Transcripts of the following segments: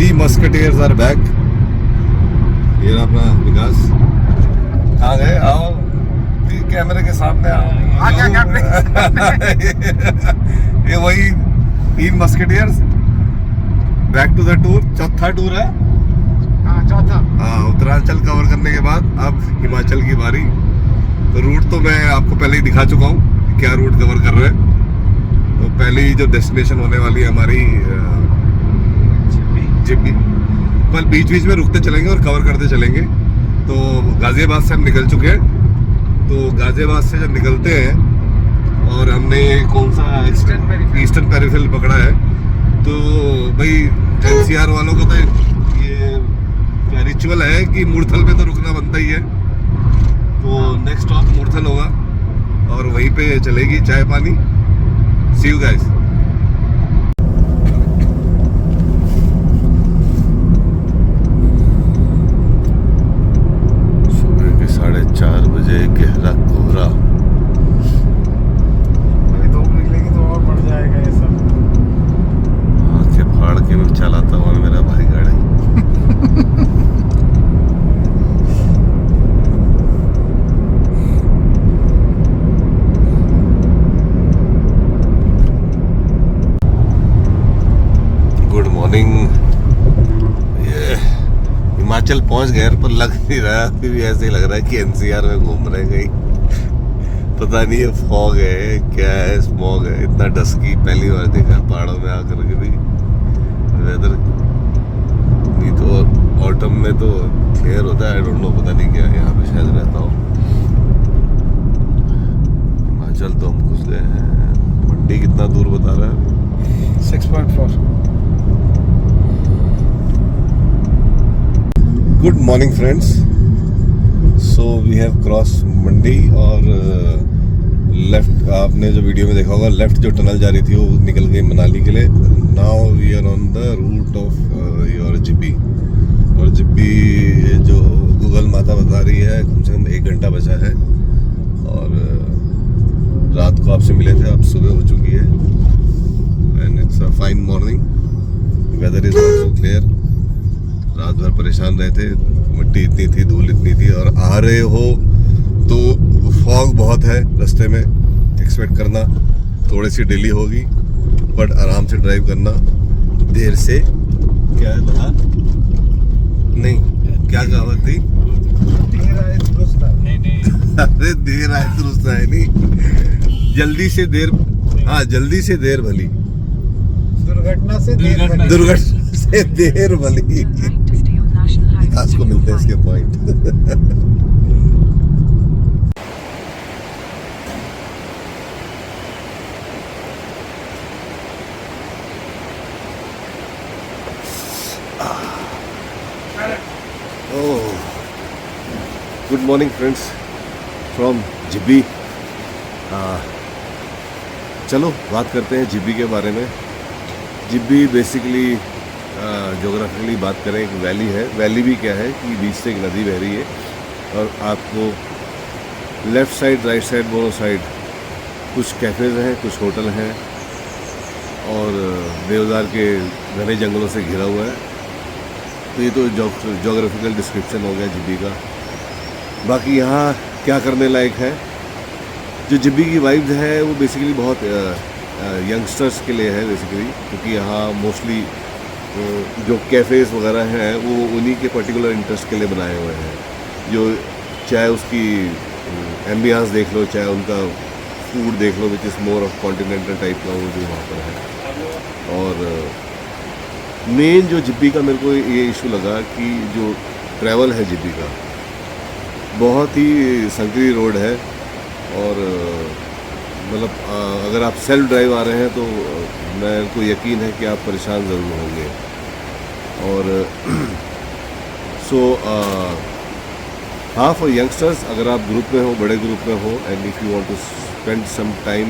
Three musketeers are back. ये रहा अपना विकास। कहाँ गए? आओ कैमरे के सामने आओ। ये वही तीन musketeers back to the tour. चौथा टूर है। चौथा। हाँ, उत्तरांचल कवर करने के बाद अब हिमाचल की बारी। तो रूट तो मैं आपको पहले ही दिखा चुका हूँ, क्या रूट कवर कर रहे हैं। तो पहली जो डेस्टिनेशन होने वाली है हमारी जिब्बी, पर बीच बीच में रुकते चलेंगे और कवर करते चलेंगे। तो गाजियाबाद से हम निकल चुके हैं। तो गाजियाबाद से जब निकलते हैं और हमने कौन सा ईस्टर्न पेरिफेरल पकड़ा है, तो भाई एनसीआर वालों का तो ये रिचुअल है कि मुरथल पे तो रुकना बनता ही है। तो नेक्स्ट स्टॉप मुरथल होगा और वहीं पे चलेगी चाय पानी। सी यू गाइस। सुबह के 4:30 बजे गहरा कोहरा। अभी धूप निकलेगी तो और बढ़ जाएगा ये सब। आंखें फाड़ के मैं चलाता हुआ मेरा भाई गाड़ी। Good morning. ये हिमाचल पहुंच गए पर लग नहीं रहा, अभी भी ऐसे ही लग रहा है कि एनसीआर में घूम रहे कहीं। पता नहीं ये फॉग है क्या है, स्मॉग है। इतना डस्की पहली बार देखा पहाड़ों में आकर के भी। वेदर नहीं तो ऑटम में तो क्लियर होता है, आई डोंट नो, पता नहीं क्या। यहाँ पे शायद रहता हूँ। हिमाचल तो हम घुस गए हैं। मंडी कितना दूर बता रहा है? 6.4। Good morning friends. So we have cross Mandi और लेफ्ट, आपने जो वीडियो में देखा होगा, लेफ्ट जो टनल जा रही थी वो निकल गई मनाली के लिए। Now we are on the root of your Jibby. और जिब्बी जो गूगल माता बता रही है कम से कम 1 घंटा बचा है। और रात को आपसे मिले थे, अब सुबह हो चुकी है and it's a fine morning. Weather is also clear. रात भर परेशान रहे थे, मिट्टी इतनी थी, धूल इतनी थी। और आ रहे हो तो फॉग बहुत है रास्ते में। एक्सपेक्ट करना थोड़ी सी डिले होगी, बट आराम से ड्राइव करना। देर से क्या है था? नहीं, क्या कहावत थी? देर आए दुरुस्त आए। नहीं अरे देर आए दुरुस्त आए नहीं, जल्दी से देर, हाँ जल्दी से देर भली, दुर्घटना से देर भली। दुर्घटना से देर भली। आज को मिलते हैं इसके point. Good morning friends from Jibby. चलो बात करते हैं जिब्बी के बारे में। जिब्बी बेसिकली ज्योग्राफिकली बात करें एक वैली है। वैली भी क्या है कि बीच से एक नदी बह रही है और आपको लेफ़्ट साइड राइट साइड दोनों साइड कुछ कैफ़ेज़ हैं, कुछ होटल हैं और देवदार के घने जंगलों से घिरा हुआ है। तो ये तो ज्योग्राफिकल डिस्क्रिप्शन हो गया जिब्बी का। बाकी यहाँ क्या करने लायक है? जो जिब्बी की वाइब्स है वो बेसिकली बहुत यंगस्टर्स के लिए है बेसिकली, क्योंकि यहाँ मोस्टली जो कैफ़ेज़ वगैरह हैं वो उन्हीं के पर्टिकुलर इंटरेस्ट के लिए बनाए हुए हैं। जो चाहे उसकी एम्बियंस देख लो, चाहे उनका फूड देख लो, which is more of continental type का वो जो वहाँ पर है। और मेन जो जिब्बी का मेरे को ये इशू लगा कि जो ट्रैवल है जिब्बी का बहुत ही संकरी रोड है। और मतलब अगर आप सेल्फ ड्राइव आ रहे हैं तो मेरे को यकीन है कि आप परेशान ज़रूर होंगे। और सो हाँ, फॉर यंगस्टर्स, अगर आप ग्रुप में हो, बड़े ग्रुप में हो and if you want to spend some time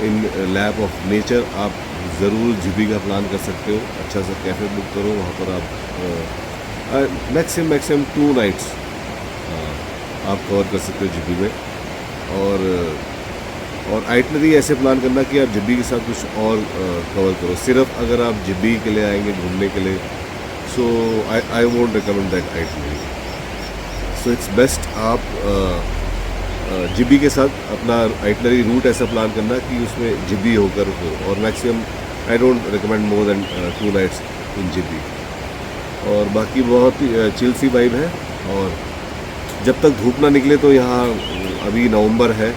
in lap of nature, आप ज़रूर जिब्बी का प्लान कर सकते हो। अच्छा सा कैफ़े बुक करो, वहाँ पर आप मैक्सिमम 2 नाइट्स आप कवर कर सकते हो जिब्बी में। और आइटनरी ऐसे प्लान करना कि आप जिब्बी के साथ कुछ और कवर करो। सिर्फ अगर आप जिब्बी के लिए आएंगे घूमने के लिए so I won't recommend that itinerary. So it's best आप जिब्बी के साथ अपना आइटनरी रूट ऐसा प्लान करना कि उसमें जिब्बी होकर हो, और maximum I don't recommend more than 2 nights in Jibhi. और बाकी बहुत ही चिल सी वाइब है, और जब तक धूप ना निकले तो यहाँ अभी नवंबर है,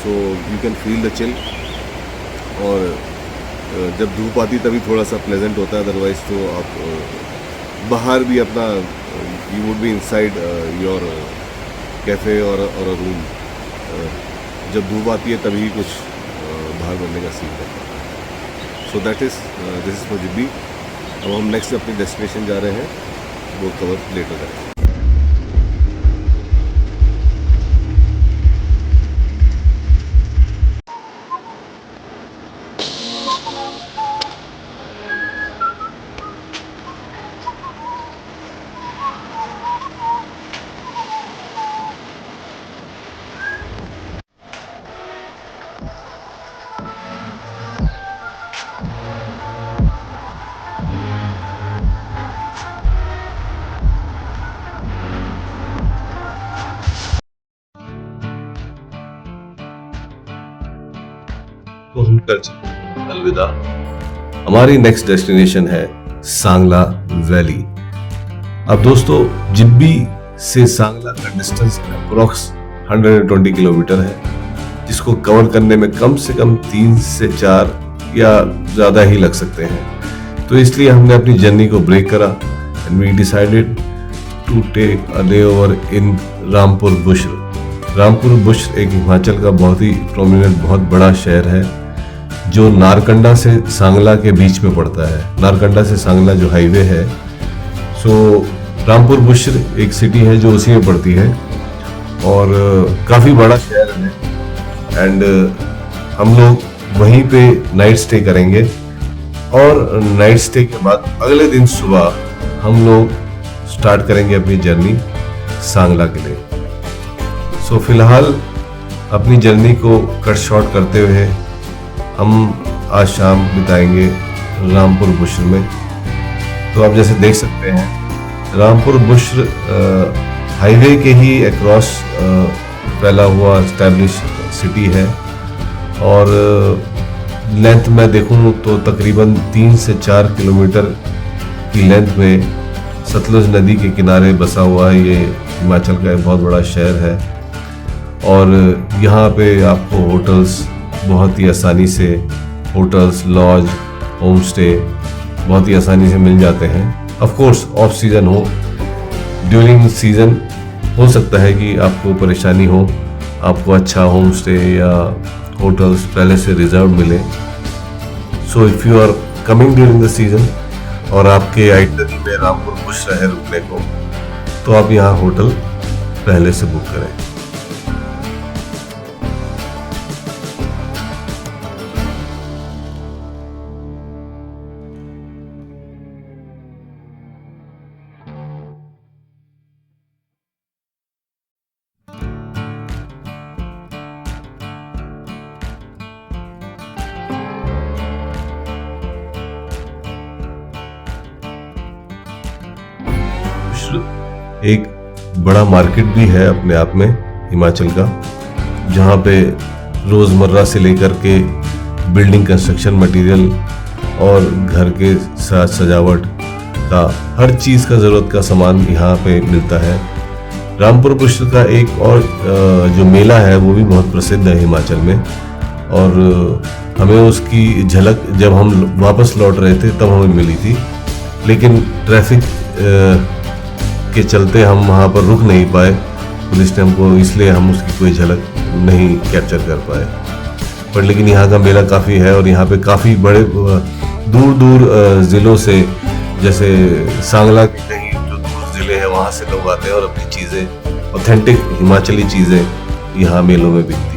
so you can feel the chill. और जब धूप आती तभी थोड़ा सा प्लेजेंट होता है, अदरवाइज़ तो आप बाहर भी अपना you would be inside your cafe और अ रूम। जब धूप आती है तभी कुछ बाहर बनने का सीन रहता है। So that is this is for Jibby. अब हम नेक्स्ट अपनी डेस्टिनेशन जा रहे हैं, वो कवर लेटर करेंगे। तो हम कर चुके हैं अलविदा। हमारी नेक्स्ट डेस्टिनेशन है सांगला वैली। अब दोस्तों, जिब्बी से सांगला का डिस्टेंस अप्रोक्स 120 किलोमीटर है, जिसको कवर करने में कम से कम 3 से 4 या ज़्यादा ही लग सकते हैं। तो इसलिए हमने अपनी जर्नी को ब्रेक करा and we decided to take a day over in Rampur Bushahr. Rampur Bushahr एक हिमाचल का बहुत ही प्रोमिनेंट, बहुत बड़ा शहर है, जो नारकंडा से सांगला के बीच में पड़ता है। नारकंडा से सांगला जो हाईवे है, सो रामपुर बुश्र एक सिटी है जो उसी में पड़ती है, और काफ़ी बड़ा शहर है। एंड हम लोग वहीं पे नाइट स्टे करेंगे, और नाइट स्टे के बाद अगले दिन सुबह हम लोग स्टार्ट करेंगे अपनी जर्नी सांगला के लिए। सो फिलहाल अपनी जर्नी को कट शॉर्ट करते हुए हम आज शाम बिताएंगे रामपुर बुश्र में। तो आप जैसे देख सकते हैं, रामपुर बुश्र हाईवे के ही अक्रॉस फैला हुआ एस्टैब्लिश सिटी है, और लेंथ में देखूं तो तकरीबन 3 से 4 किलोमीटर की लेंथ में सतलुज नदी के किनारे बसा हुआ है। ये हिमाचल का एक बहुत बड़ा शहर है, और यहाँ पे आपको होटल्स बहुत ही आसानी से, होटल्स, लॉज, होम स्टे बहुत ही आसानी से मिल जाते हैं। ऑफ कोर्स ऑफ सीज़न हो, ड्यूरिंग सीज़न हो सकता है कि आपको परेशानी हो, आपको अच्छा होम स्टे या होटल्स पहले से रिजर्व मिले। So if you are coming during the season और आपके आइटनरी में रामपुर बुश्र है रुकने को, तो आप यहाँ होटल पहले से बुक करें। एक बड़ा मार्केट भी है अपने आप में हिमाचल का, जहाँ पे रोज़मर्रा से लेकर के बिल्डिंग कंस्ट्रक्शन मटेरियल और घर के साथ सजावट का हर चीज़ का ज़रूरत का सामान यहाँ पे मिलता है। रामपुर बुश्र का एक और जो मेला है वो भी बहुत प्रसिद्ध है हिमाचल में, और हमें उसकी झलक जब हम वापस लौट रहे थे तब हमें मिली थी, लेकिन ट्रैफिक के चलते हम वहाँ पर रुक नहीं पाए पुलिस ने हमको, इसलिए हम उसकी कोई झलक नहीं कैप्चर कर पाए। पर लेकिन यहाँ का मेला काफ़ी है, और यहाँ पे काफ़ी बड़े दूर दूर ज़िलों से, जैसे सांगला के कहीं जो दूर ज़िले हैं वहाँ से लोग आते हैं और अपनी चीज़ें, ऑथेंटिक हिमाचली चीज़ें यहाँ मेलों में बिकती है।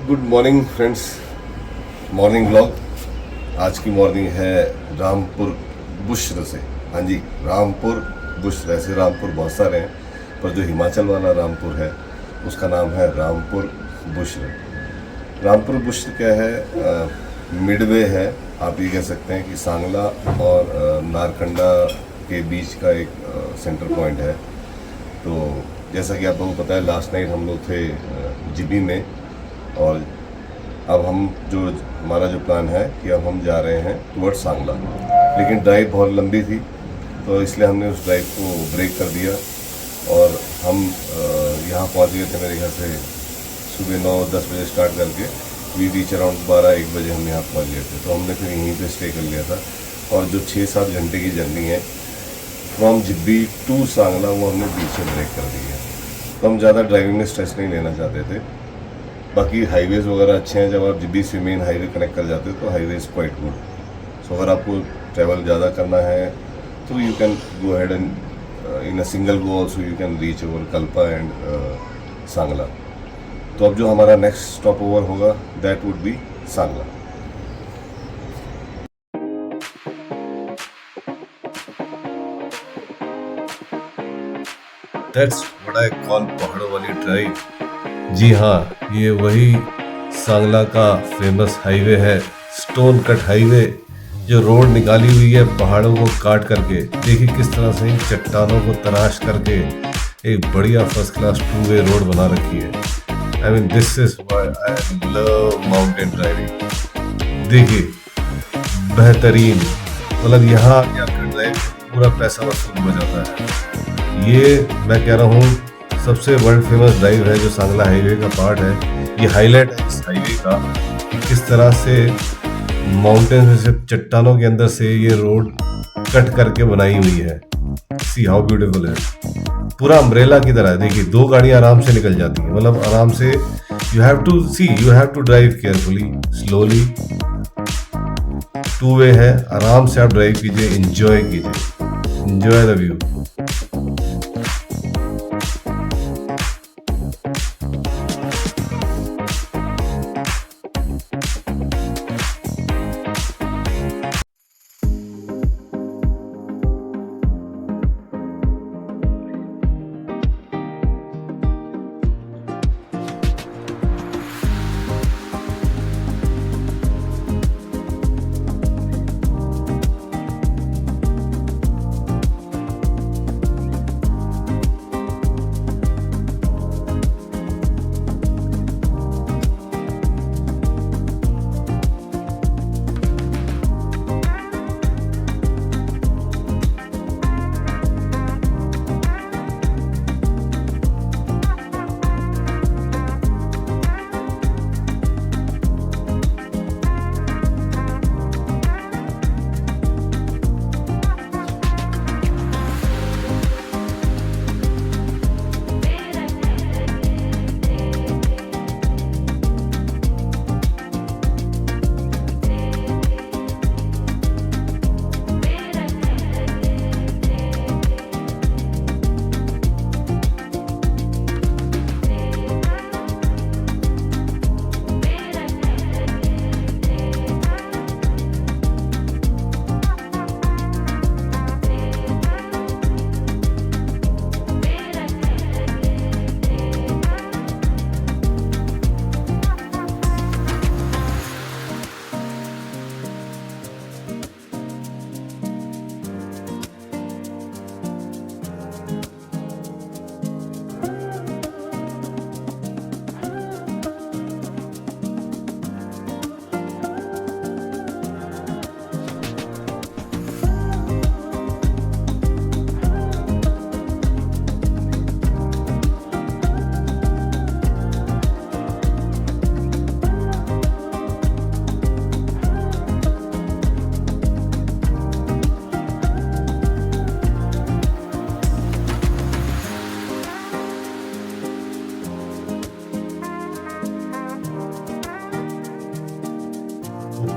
Good morning friends, morning vlog. आज की मॉर्निंग है रामपुर बुश्र से। हाँ जी, रामपुर बुश्र। ऐसे रामपुर बहुत सारे हैं, पर जो हिमाचल वाला रामपुर है उसका नाम है रामपुर बुश्र। रामपुर बुश्र क्या है, मिडवे है, आप ये कह सकते हैं कि सांगला और नारकंडा के बीच का एक सेंटर पॉइंट है। तो जैसा कि आप लोगों को पता है, लास्ट नाइट हम लोग थे जीबी में, और अब हमारा जो प्लान है कि अब हम जा रहे हैं टुवर्ड्स सांगला। लेकिन ड्राइव बहुत लंबी थी, तो इसलिए हमने उस ड्राइव को ब्रेक कर दिया और हम यहाँ पहुँच गए थे मेरे घर से सुबह 9-10 बजे स्टार्ट करके। वी रीच अराउंड 12-1 बजे हम यहाँ पहुँच गए थे। तो हमने फिर यहीं पे स्टे कर लिया था, और जो 6-7 घंटे की जर्नी है फ्रॉम जिब्बी टू सांगला, वो हमने बीच में ब्रेक कर दी है। तो हम ज़्यादा ड्राइविंग में स्ट्रेस नहीं लेना चाहते थे। बाकी हाईवेज़ वगैरह अच्छे हैं, जब आप जिब्बी से मेन हाईवे कनेक्ट कर जाते हो तो हाईवे इज़ क्वाइट गुड। सो अगर आपको ट्रैवल ज़्यादा करना है तो you can go head and in a single go also you can reach over Kalpa and Sangla. तो अब जो हमारा नेक्स्ट स्टॉप ओवर होगा that would be Sangla. That's what I call पहाड़ों वाली ड्राइव। जी हाँ, ये वही सांगला का फेमस हाईवे है, स्टोन कट हाईवे, जो रोड निकाली हुई है पहाड़ों को काट करके। देखिए किस तरह से इन चट्टानों को तराश करके एक बढ़िया फर्स्ट क्लास 2-वे रोड बना रखी है। I mean this is why I love mountain driving. देखिए बेहतरीन, मतलब यहाँ आपका ड्राइव पूरा पैसा वसूल हो जाता है। ये मैं कह रहा हूँ सबसे वर्ल्ड फेमस ड्राइव है जो सांगला हाईवे का पार्ट है। ये हाईलाइट है इस हाईवे का कि किस तरह से माउंटेन में से चट्टानों के अंदर से ये रोड कट करके बनाई हुई है। सी हाउ ब्यूटीफुल है, पूरा अम्ब्रेला की तरह है। देखिए 2 गाड़ियाँ आराम से निकल जाती हैं, मतलब आराम से। You have to drive carefully, slowly. 2-वे है, आराम से आप ड्राइव कीजिए, एंजॉय कीजिए, एंजॉय द व्यू।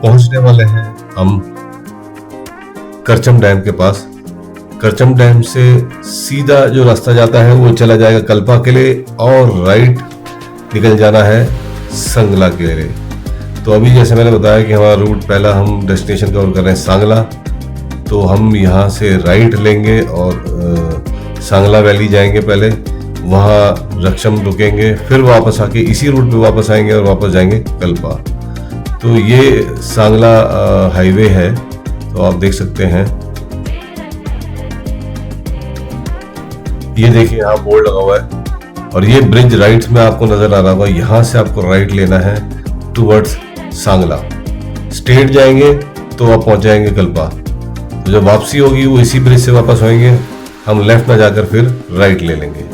पहुंचने वाले हैं हम करचम डैम के पास। करचम डैम से सीधा जो रास्ता जाता है वो चला जाएगा कल्पा के लिए, और राइट निकल जाना है संगला केरे। तो अभी जैसे मैंने बताया कि हमारा रूट पहला हम डेस्टिनेशन कवर कर रहे हैं सांगला, तो हम यहाँ से राइट लेंगे और सांगला वैली जाएंगे पहले, वहाँ रक्षम रुकेंगे, फिर वापस आके इसी रूट पे वापस आएंगे और वापस जाएंगे कल्पा। तो ये सांगला हाईवे है, तो आप देख सकते हैं, ये देखिए यहाँ बोर्ड लगा हुआ है और ये ब्रिज राइट में आपको नजर आ रहा होगा। यहाँ से आपको राइट लेना है टुवर्ड्स सांगला, स्ट्रेट जाएंगे तो आप पहुंच जाएंगे कल्पा। तो जब वापसी होगी वो इसी ब्रिज से वापस होएंगे, हम लेफ्ट में जाकर फिर राइट ले लेंगे।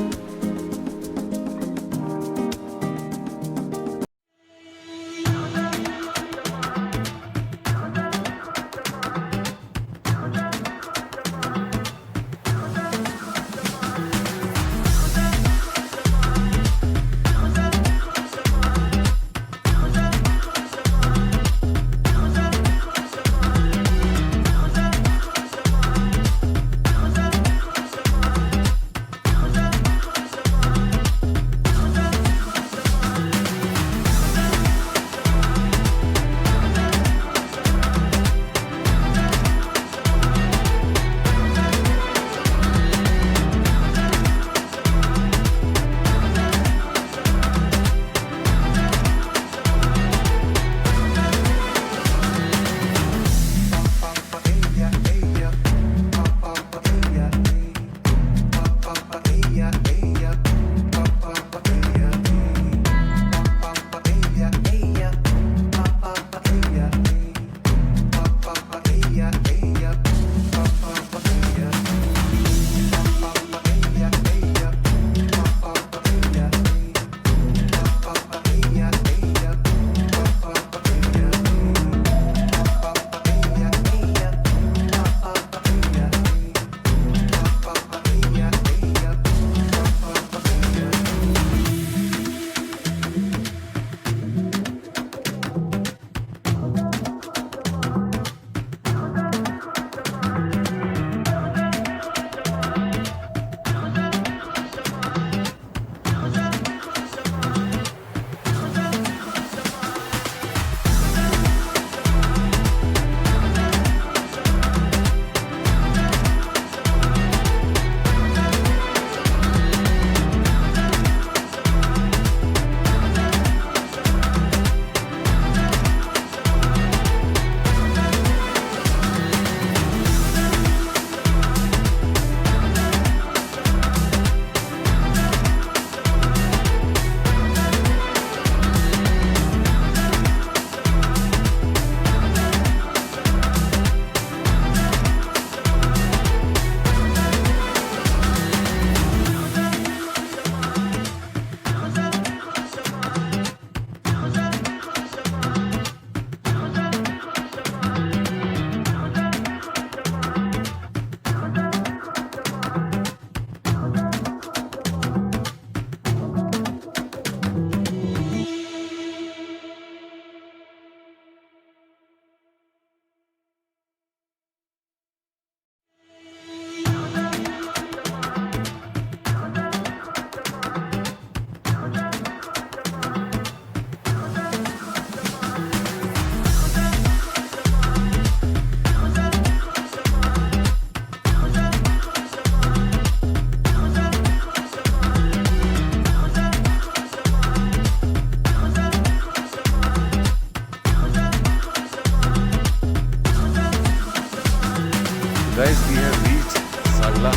Guys we have reach Sangla.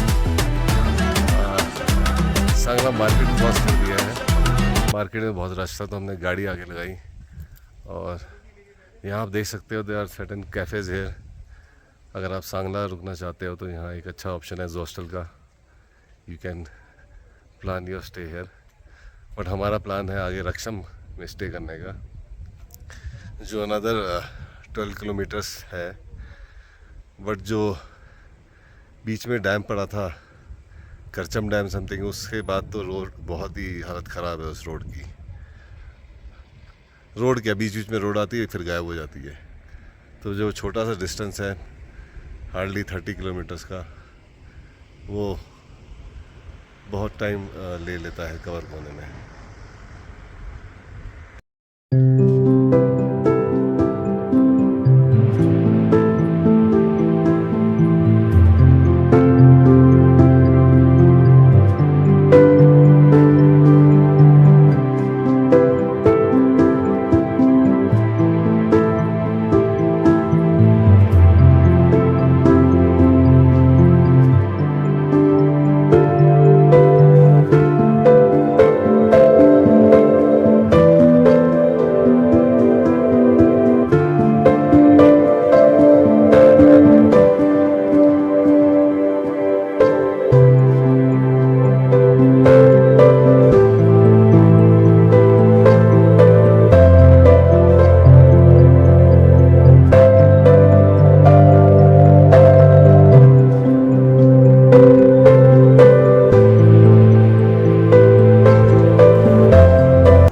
Sangla market cross कर दिया है। मार्केट में बहुत रश था तो हमने गाड़ी आगे लगाई और यहाँ आप देख सकते हो there are certain cafes here. अगर आप सांगला रुकना चाहते हो तो यहाँ एक अच्छा ऑप्शन है हॉस्टल का, you can plan your stay here. But हमारा प्लान है आगे रक्षम में स्टे करने का, जो अनदर 12 किलोमीटर्स है। बट जो बीच में डैम पड़ा था करचम डैम समथिंग, उसके बाद तो रोड बहुत ही हालत ख़राब है उस रोड की। रोड क्या, बीच बीच में रोड आती है फिर गायब हो जाती है। तो जो छोटा सा डिस्टेंस है हार्डली 30 किलोमीटर्स का, वो बहुत टाइम ले लेता है कवर होने में।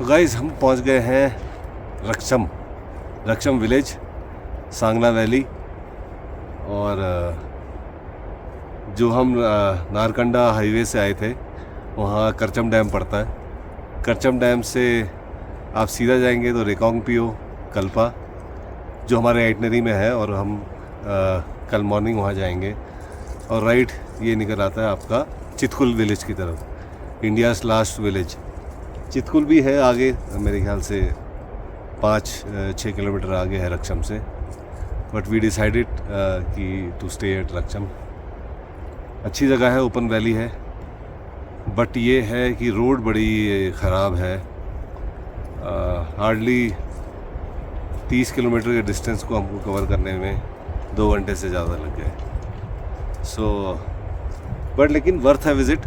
गाइस हम पहुंच गए हैं रक्षम विलेज, सांगला वैली। और जो हम नारकंडा हाईवे से आए थे वहाँ करचम डैम पड़ता है। करचम डैम से आप सीधा जाएंगे तो रिकांगपिओ कल्पा जो हमारे आइटनरी में है, और हम कल मॉर्निंग वहाँ जाएंगे। और राइट ये निकल आता है आपका चितकुल विलेज की तरफ, इंडियाज़ लास्ट विलेज। चितकुल भी है आगे, मेरे ख्याल से 5-6 किलोमीटर आगे है रक्षम से। बट वी डिसाइडेड कि टू स्टे एट रक्षम। अच्छी जगह है, ओपन वैली है, बट ये है कि रोड बड़ी ख़राब है। हार्डली 30 किलोमीटर के डिस्टेंस को हमको कवर करने में 2 घंटे से ज़्यादा लग गए। सो बट लेकिन वर्थ है विज़िट।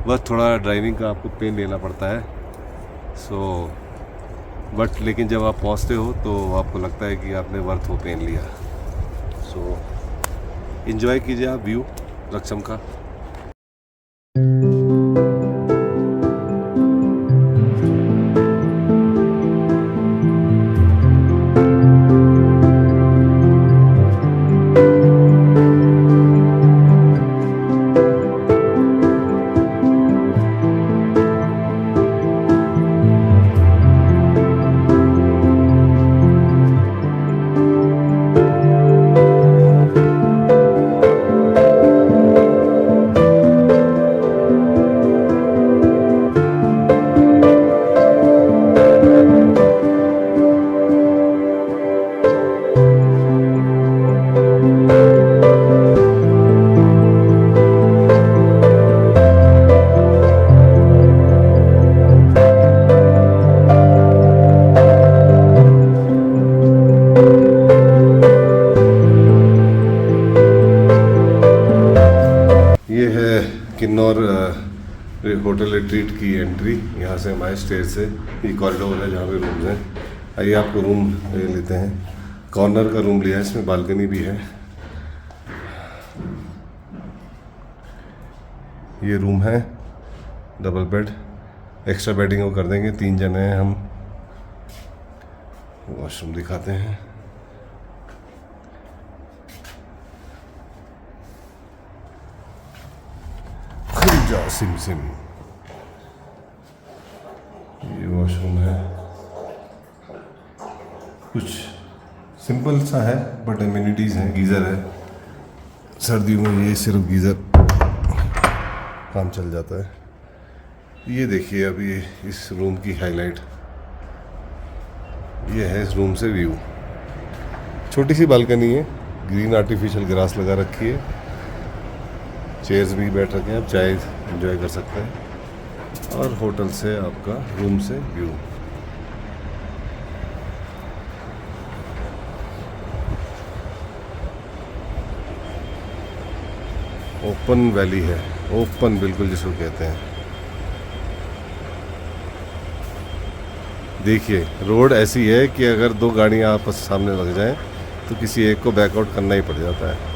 बस थोड़ा ड्राइविंग का आपको पेन लेना पड़ता है। सो बट लेकिन जब आप पहुंचते हो तो आपको लगता है कि आपने वर्थ वो पेन लिया। सो एंजॉय कीजिए आप व्यू रक्षम का। किन्नौर होटल रिट्रीट की एंट्री। यहाँ से हमारे स्टेज से ये कॉरिडोर है जहाँ पे रूम्स हैं। आइए आपको रूम लेते हैं। कॉर्नर का रूम लिया है, इसमें बालकनी भी है। ये रूम है, डबल बेड, एक्स्ट्रा बेडिंग वो कर देंगे। 3 जने हैं हम। वॉशरूम दिखाते हैं। सिम सिम ये वॉशरूम है। कुछ सिंपल सा है बट एमिनिटीज़ हैं। गीज़र है, सर्दियों में ये सिर्फ गीज़र काम चल जाता है। ये देखिए अभी इस रूम की हाईलाइट ये है। इस रूम से व्यू, छोटी सी बालकनी है, ग्रीन आर्टिफिशियल ग्रास लगा रखी है, चेयर्स भी बैठ रखे हैं, आप चाय एंजॉय कर सकते हैं। और होटल से आपका रूम से व्यू। ओपन वैली है, ओपन बिल्कुल जिसको कहते हैं। देखिए रोड ऐसी है कि अगर 2 गाड़ियाँ आपस सामने लग जाएं तो किसी एक को बैकआउट करना ही पड़ जाता है।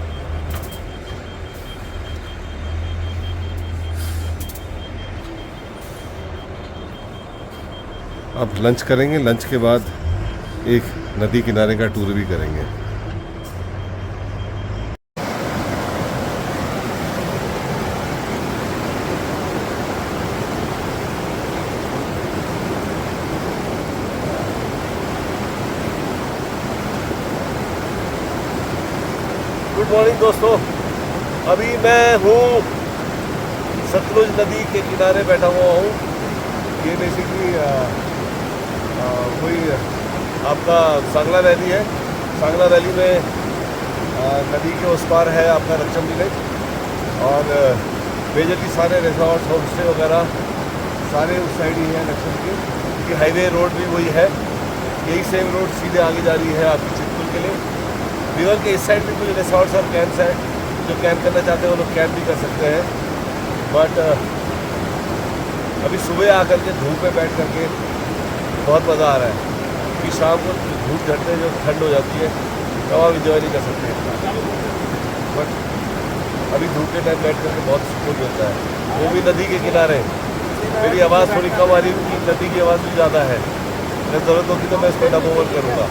अब लंच करेंगे, लंच के बाद एक नदी किनारे का टूर भी करेंगे। गुड मॉर्निंग दोस्तों। अभी मैं हूँ सतलुज नदी के किनारे बैठा हुआ हूँ। ये बेसिकली कोई आपका सांगला वैली है। सांगला वैली में नदी के उस पार है आपका रक्षम विलेज, और मेजरली सारे रिजॉर्ट होम स्टे वगैरह सारे उस साइड ही है रक्षम के, क्योंकि हाईवे रोड भी वही है। यही सेम रोड सीधे आगे जा रही है आपकी चितपुर के लिए। रिवर के इस साइड भी कुछ रिसोर्ट्स और कैंप्स हैं, जो कैंप करना चाहते हैं वो लोग कैंप भी कर सकते हैं। बट अभी सुबह आकर के धूप में बैठ करके बहुत मज़ा आ रहा है, क्योंकि शाम को धूप झड़ते जो ठंड हो जाती है तब आप इंजॉय नहीं कर सकते। बट अभी धूप के टाइम बैठ करके बहुत सुकून मिलता है, वो भी नदी के किनारे। मेरी आवाज़ थोड़ी कम आ रही है क्योंकि नदी की आवाज़ भी ज़्यादा है। अगर ज़रूरत होगी तो मैं इसको डब ओवर करूँगा।